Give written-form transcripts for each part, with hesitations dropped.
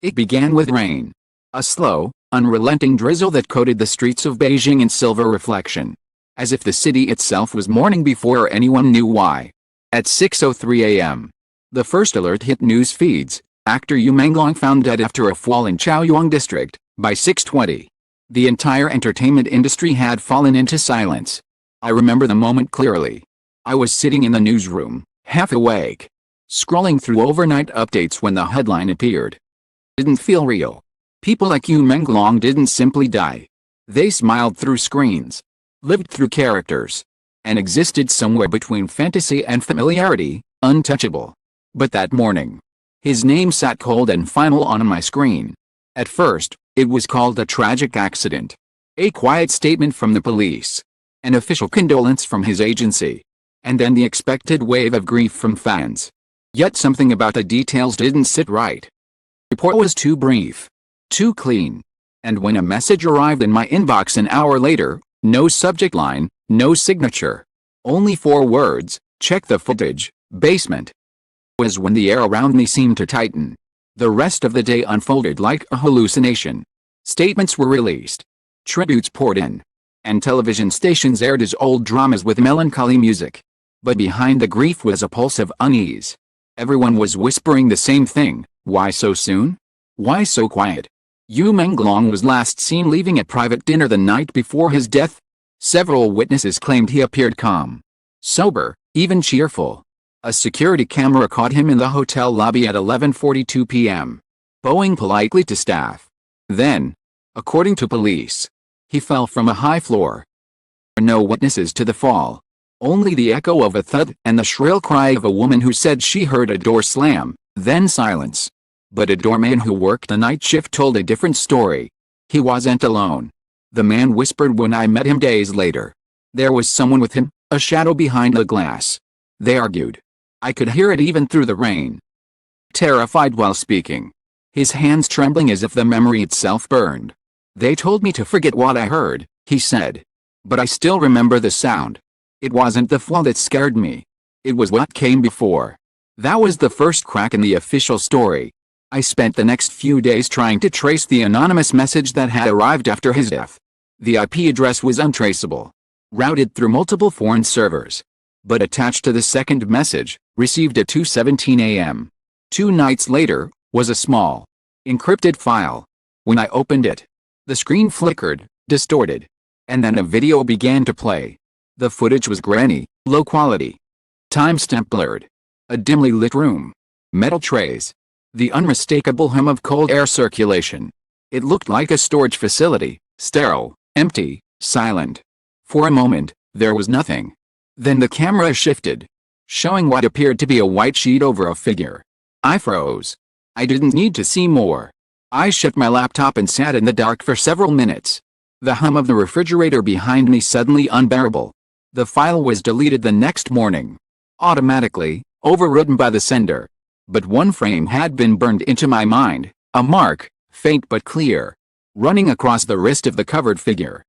It began with rain. A slow, unrelenting drizzle that coated the streets of Beijing in silver reflection. As if the city itself was mourning before anyone knew why. At 6:03 a.m., the first alert hit news feeds. Actor Menglong found dead after a fall in Chaoyang district. By 6:20, the entire entertainment industry had fallen into silence. I remember the moment clearly. I was sitting in the newsroom, half awake, scrolling through overnight updates when the headline appeared. Didn't feel real. People like Menglong didn't simply die. They smiled through screens, lived through characters, and existed somewhere between fantasy and familiarity, untouchable. But that morning, his name sat cold and final on my screen. At first, it was called a tragic accident. A quiet statement from the police. An official condolence from his agency. And then the expected wave of grief from fans. Yet something about the details didn't sit right. The report was too brief. Too clean. And when a message arrived in my inbox an hour later, no subject line, no signature. Only 4 words: check the footage, basement. Was when the air around me seemed to tighten. The rest of the day unfolded like a hallucination. Statements were released. Tributes poured in. And television stations aired his old dramas with melancholy music. But behind the grief was a pulse of unease. Everyone was whispering the same thing: why so soon? Why so quiet? Menglong was last seen leaving a private dinner the night before his death. Several witnesses claimed he appeared calm, sober, even cheerful. A security camera caught him in the hotel lobby at 11:42 p.m., bowing politely to staff. Then, according to police, he fell from a high floor. No witnesses to the fall. Only the echo of a thud and the shrill cry of a woman who said she heard a door slam, then silence. But a doorman who worked the night shift told a different story. He wasn't alone. The man whispered when I met him days later. There was someone with him, a shadow behind the glass. They argued. I could hear it even through the rain. Terrified while speaking. His hands trembling as if the memory itself burned. They told me to forget what I heard, he said. But I still remember the sound. It wasn't the fall that scared me. It was what came before. That was the first crack in the official story. I spent the next few days trying to trace the anonymous message that had arrived after his death. The IP address was untraceable. Routed through multiple foreign servers. But attached to the second message, received at 2:17 a.m. 2 nights later, was a small, encrypted file. When I opened it, the screen flickered, distorted. And then a video began to play. The footage was grainy, low quality. Timestamp blurred. A dimly lit room. Metal trays. The unmistakable hum of cold air circulation. It looked like a storage facility, sterile, empty, silent. For a moment, there was nothing. Then the camera shifted, showing what appeared to be a white sheet over a figure. I froze. I didn't need to see more. I shut my laptop and sat in the dark for several minutes. The hum of the refrigerator behind me suddenly unbearable. The file was deleted the next morning. Automatically, overridden by the sender. But one frame had been burned into my mind, a mark, faint but clear, running across the wrist of the covered figure.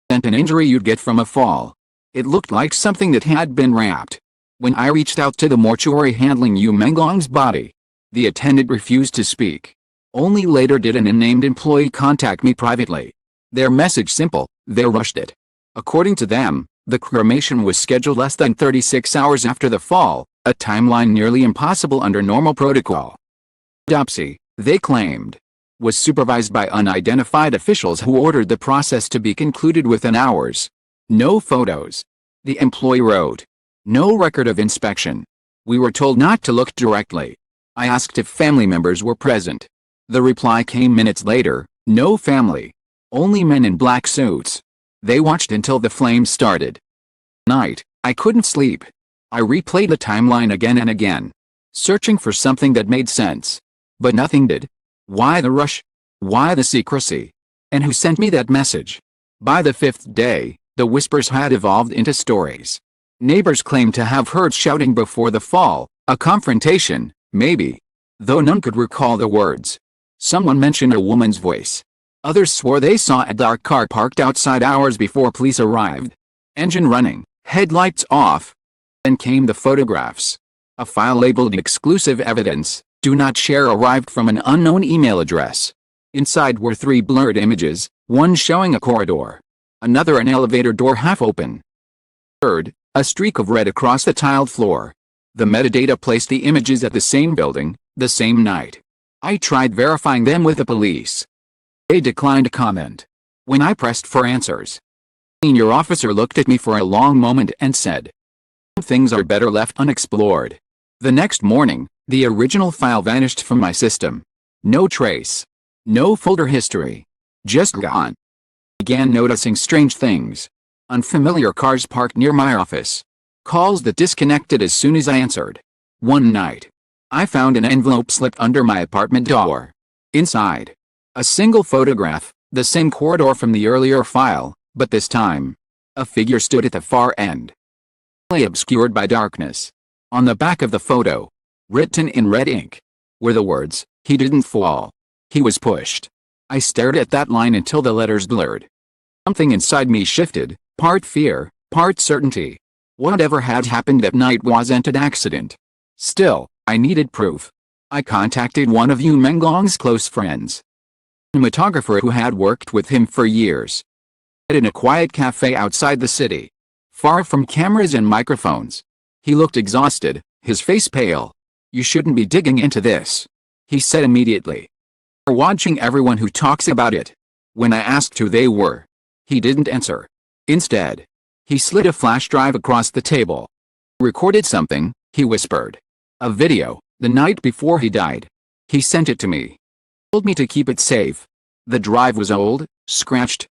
And an injury you'd get from a fall. It looked like something that had been wrapped. When I reached out to the mortuary handling Menglong's body, the attendant refused to speak. Only later did an unnamed employee contact me privately. Their message simple: they rushed it. According to them, the cremation was scheduled less than 36 hours after the fall, a timeline nearly impossible under normal protocol. Autopsy, they claimed, was supervised by unidentified officials who ordered the process to be concluded within hours. No photos. The employee wrote. No record of inspection. We were told not to look directly. I asked if family members were present. The reply came minutes later: no family. Only men in black suits. They watched until the flames started. Night, I couldn't sleep. I replayed the timeline again and again, searching for something that made sense. But nothing did. Why the rush? Why the secrecy? And who sent me that message? By the 5th day, the whispers had evolved into stories. Neighbors claimed to have heard shouting before the fall, a confrontation, maybe. Though none could recall the words. Someone mentioned a woman's voice. Others swore they saw a dark car parked outside hours before police arrived. Engine running, headlights off. Then came the photographs. A file labeled exclusive evidence, Do not share arrived from an unknown email address. Inside were 3 blurred images, one showing a corridor, another an elevator door half open. Third, a streak of red across the tiled floor. The metadata placed the images at the same building, the same night. I tried verifying them with the police. They declined comment. When I pressed for answers, a senior officer looked at me for a long moment and said, "Things are better left unexplored." The next morning, the original file vanished from my system. No trace. No folder history. Just gone. I began noticing strange things. Unfamiliar cars parked near my office. Calls that disconnected as soon as I answered. One night, I found an envelope slipped under my apartment door. Inside, a single photograph, the same corridor from the earlier file, but this time, a figure stood at the far end, obscured by darkness. On the back of the photo, written in red ink, were the words, "He didn't fall. He was pushed." I stared at that line until the letters blurred. Something inside me shifted, part fear, part certainty. Whatever had happened that night wasn't an accident. Still, I needed proof. I contacted one of Menglong's close friends, a cinematographer who had worked with him for years. In a quiet cafe outside the city, far from cameras and microphones. He looked exhausted, his face pale. "You shouldn't be digging into this," he said immediately. "We're watching everyone who talks about it." When I asked who they were, he didn't answer. Instead, he slid a flash drive across the table. "Recorded something," he whispered. "A video, the night before he died." He sent it to me. Told me to keep it safe. The drive was old, scratched,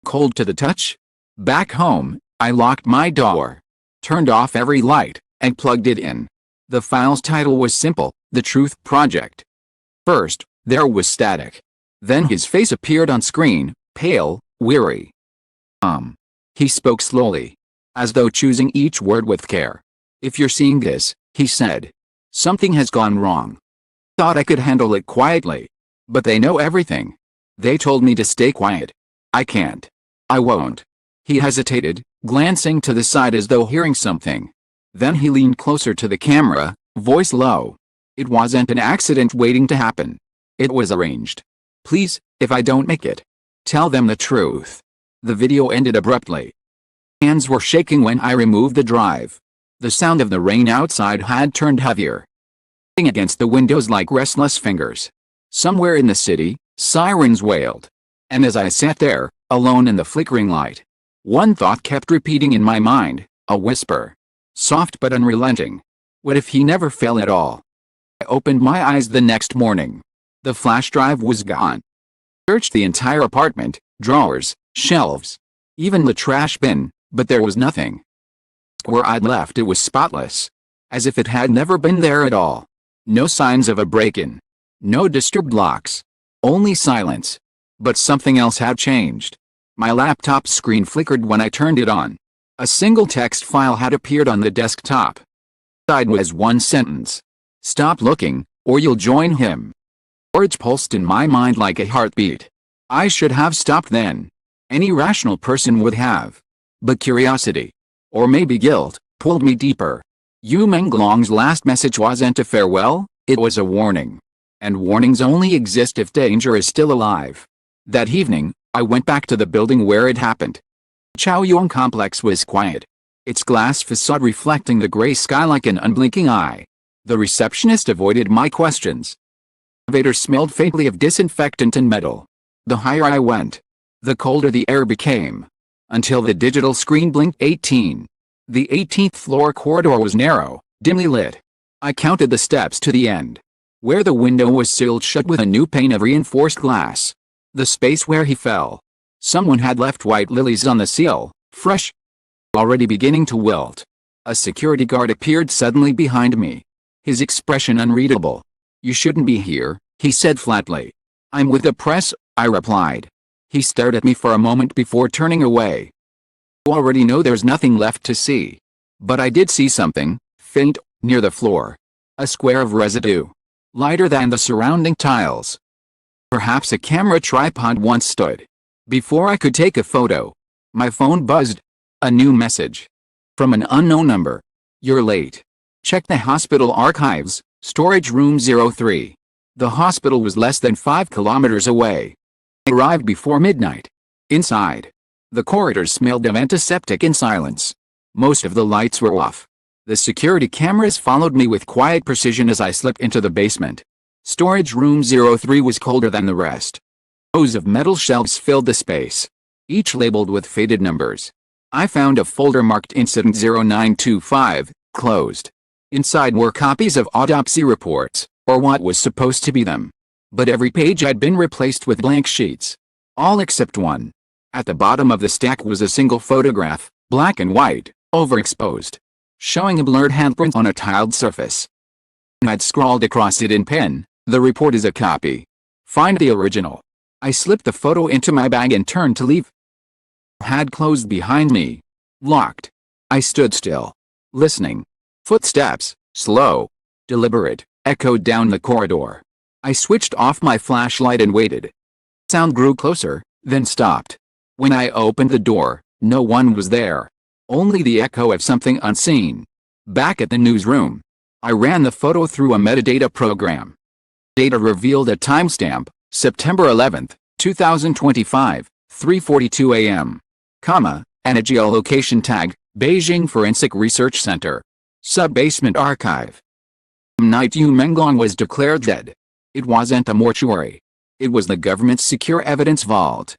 cold to the touch. Back home, I locked my door, turned off every light, and plugged it in. The file's title was simple, The Truth Project. First, there was static. Then his face appeared on screen, pale, weary. He spoke slowly, as though choosing each word with care. "If you're seeing this," he said, "something has gone wrong. Thought I could handle it quietly. But they know everything. They told me to stay quiet. I can't. I won't." He hesitated, glancing to the side as though hearing something. Then he leaned closer to the camera, voice low. "It wasn't an accident waiting to happen. It was arranged. Please, if I don't make it, tell them the truth." The video ended abruptly. Hands were shaking when I removed the drive. The sound of the rain outside had turned heavier, against the windows like restless fingers. Somewhere in the city, sirens wailed. And as I sat there, alone in the flickering light, one thought kept repeating in my mind, a whisper, soft but unrelenting. What if he never fell at all? I opened my eyes the next morning. The flash drive was gone. Searched the entire apartment, drawers, shelves, even the trash bin, but there was nothing. Where I'd left it was spotless, as if it had never been there at all. No signs of a break-in. No disturbed locks. Only silence. But something else had changed. My laptop screen flickered when I turned it on. A single text file had appeared on the desktop. Inside was one sentence. "Stop looking, or you'll join him." Words pulsed in my mind like a heartbeat. I should have stopped then. Any rational person would have. But curiosity, or maybe guilt, pulled me deeper. Menglong's last message wasn't a farewell, it was a warning. And warnings only exist if danger is still alive. That evening, I went back to the building where it happened. Chaoyong complex was quiet, its glass facade reflecting the gray sky like an unblinking eye. The receptionist avoided my questions. The elevator smelled faintly of disinfectant and metal. The higher I went, the colder the air became, until the digital screen blinked 18. The 18th floor corridor was narrow, dimly lit. I counted the steps to the end, where the window was sealed shut with a new pane of reinforced glass. The space where he fell. Someone had left white lilies on the seal, fresh, already beginning to wilt. A security guard appeared suddenly behind me, his expression unreadable. "You shouldn't be here," he said flatly. "I'm with the press," I replied. He stared at me for a moment before turning away. "You already know there's nothing left to see." But I did see something, faint, near the floor. A square of residue, lighter than the surrounding tiles. Perhaps a camera tripod once stood. Before I could take a photo, my phone buzzed. A new message. From an unknown number. "You're late. Check the hospital archives, Storage Room 03. The hospital was less than 5 kilometers away. I arrived before midnight. Inside, the corridors smelled of antiseptic in silence. Most of the lights were off. The security cameras followed me with quiet precision as I slipped into the basement. Storage Room 03 was colder than the rest. Rows of metal shelves filled the space, each labeled with faded numbers. I found a folder marked Incident 0925, closed. Inside were copies of autopsy reports, or what was supposed to be them. But every page had been replaced with blank sheets. All except one. At the bottom of the stack was a single photograph, black and white, overexposed, showing a blurred handprint on a tiled surface. I'd scrawled across it in pen, "The report is a copy. Find the original." I slipped the photo into my bag and turned to leave. Had closed behind me. Locked. I stood still, listening. Footsteps, slow, deliberate, echoed down the corridor. I switched off my flashlight and waited. Sound grew closer, then stopped. When I opened the door, no one was there. Only the echo of something unseen. Back at the newsroom, I ran the photo through a metadata program. Data revealed a timestamp, September 11, 2025, 3:42 a.m. And a geolocation tag, Beijing Forensic Research Center. Sub-basement archive. Night Menglong was declared dead. It wasn't a mortuary. It was the government's secure evidence vault.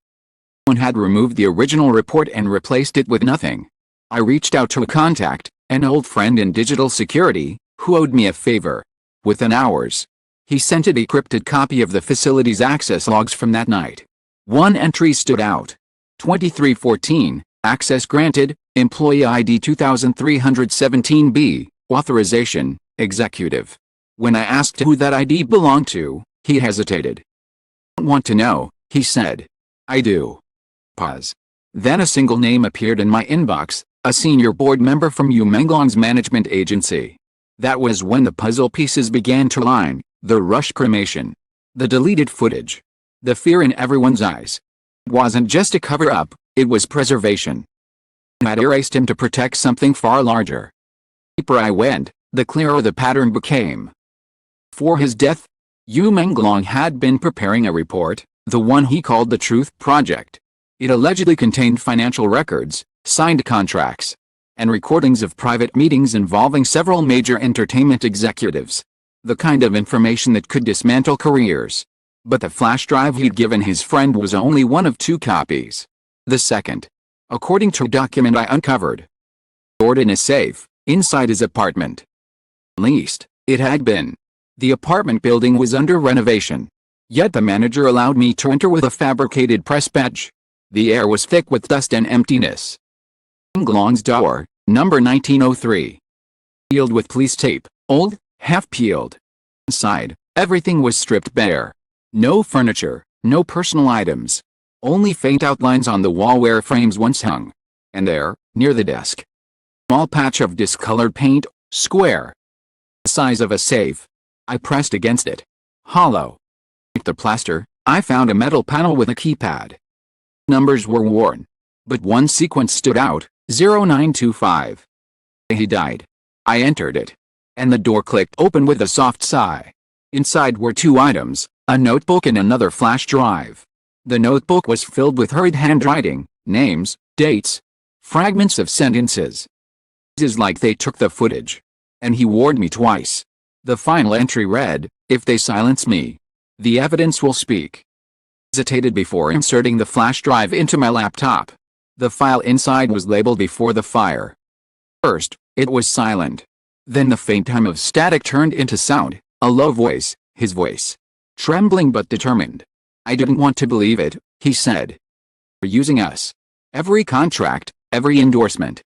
One had removed the original report and replaced it with nothing. I reached out to a contact, an old friend in digital security, who owed me a favor. Within hours, he sent a decrypted copy of the facility's access logs from that night. One entry stood out. 2314, access granted, employee ID 2317B, authorization, executive. When I asked who that ID belonged to, he hesitated. "Don't want to know," he said. "I do." Pause. Then a single name appeared in my inbox, a senior board member from Menglong's management agency. That was when the puzzle pieces began to align. The rush cremation. The deleted footage. The fear in everyone's eyes. It wasn't just a cover-up, it was preservation. I had erased him to protect something far larger. The deeper I went, the clearer the pattern became. For his death, Menglong had been preparing a report, the one he called the Truth Project. It allegedly contained financial records, signed contracts, and recordings of private meetings involving several major entertainment executives. The kind of information that could dismantle careers. But the flash drive he'd given his friend was only one of 2 copies. The second, according to a document I uncovered, stored in a safe, inside his apartment. At least, it had been. The apartment building was under renovation. Yet the manager allowed me to enter with a fabricated press badge. The air was thick with dust and emptiness. Menglong's door, number 1903. Sealed with police tape, old, half-peeled. Inside, everything was stripped bare. No furniture, no personal items. Only faint outlines on the wall where frames once hung. And there, near the desk, a small patch of discolored paint, square. The size of a safe. I pressed against it. Hollow. Beneath the plaster, I found a metal panel with a keypad. Numbers were worn. But one sequence stood out, 0925. He died. I entered it. And the door clicked open with a soft sigh. Inside were 2 items, a notebook and another flash drive. The notebook was filled with hurried handwriting, names, dates, fragments of sentences. It is like they took the footage. And he warned me twice. The final entry read, "If they silence me, the evidence will speak." I hesitated before inserting the flash drive into my laptop. The file inside was labeled before the fire. First, it was silent. Then the faint hum of static turned into sound, a low voice, his voice. Trembling but determined. "I didn't want to believe it," he said. "They're using us. Every contract, every endorsement.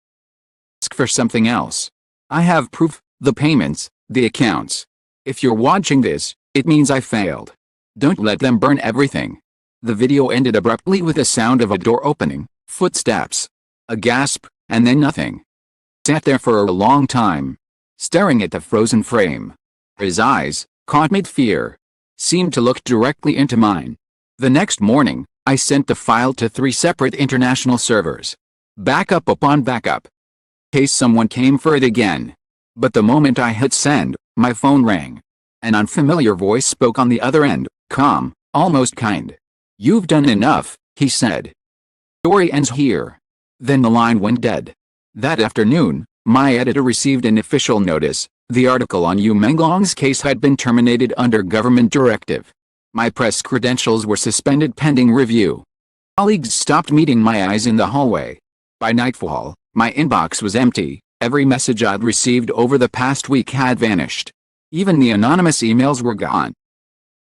Ask for something else. I have proof, the payments, the accounts. If you're watching this, it means I failed. Don't let them burn everything." The video ended abruptly with the sound of a door opening, footsteps, a gasp, and then nothing. I sat there for a long time, staring at the frozen frame. His eyes, caught mid-fear, seemed to look directly into mine. The next morning, I sent the file to 3 separate international servers. Backup upon backup. In case someone came for it again. But the moment I hit send, my phone rang. An unfamiliar voice spoke on the other end, calm, almost kind. "You've done enough," he said. "Story ends here." Then the line went dead. That afternoon, my editor received an official notice. The article on Menglong's case had been terminated under government directive. My press credentials were suspended pending review. Colleagues stopped meeting my eyes in the hallway. By nightfall, my inbox was empty. Every message I'd received over the past week had vanished. Even the anonymous emails were gone.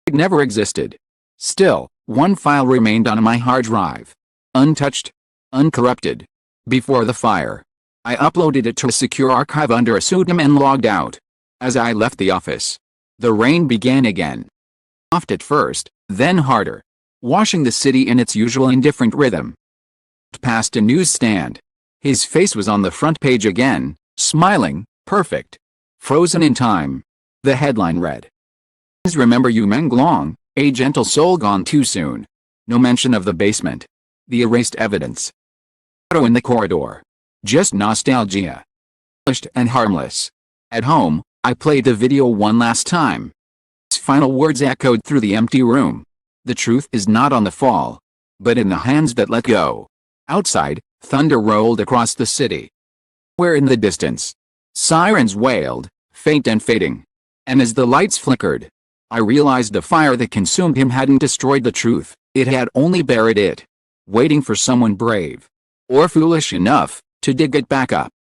It never existed. Still, one file remained on my hard drive. Untouched, uncorrupted. Before the fire, I uploaded it to a secure archive under a pseudonym and logged out. As I left the office, the rain began again. Soft at first, then harder, washing the city in its usual indifferent rhythm. Past a newsstand. His face was on the front page again, smiling, perfect. Frozen in time. The headline read, "Please remember Menglong, a gentle soul gone too soon." No mention of the basement. The erased evidence. Photo in the corridor. Just nostalgia. Polished and harmless. At home, I played the video one last time. Its final words echoed through the empty room. The truth is not on the fall, but in the hands that let go. Outside, thunder rolled across the city. Where in the distance, sirens wailed, faint and fading. And as the lights flickered, I realized the fire that consumed him hadn't destroyed the truth, it had only buried it, waiting for someone brave, or foolish enough, to dig it back up.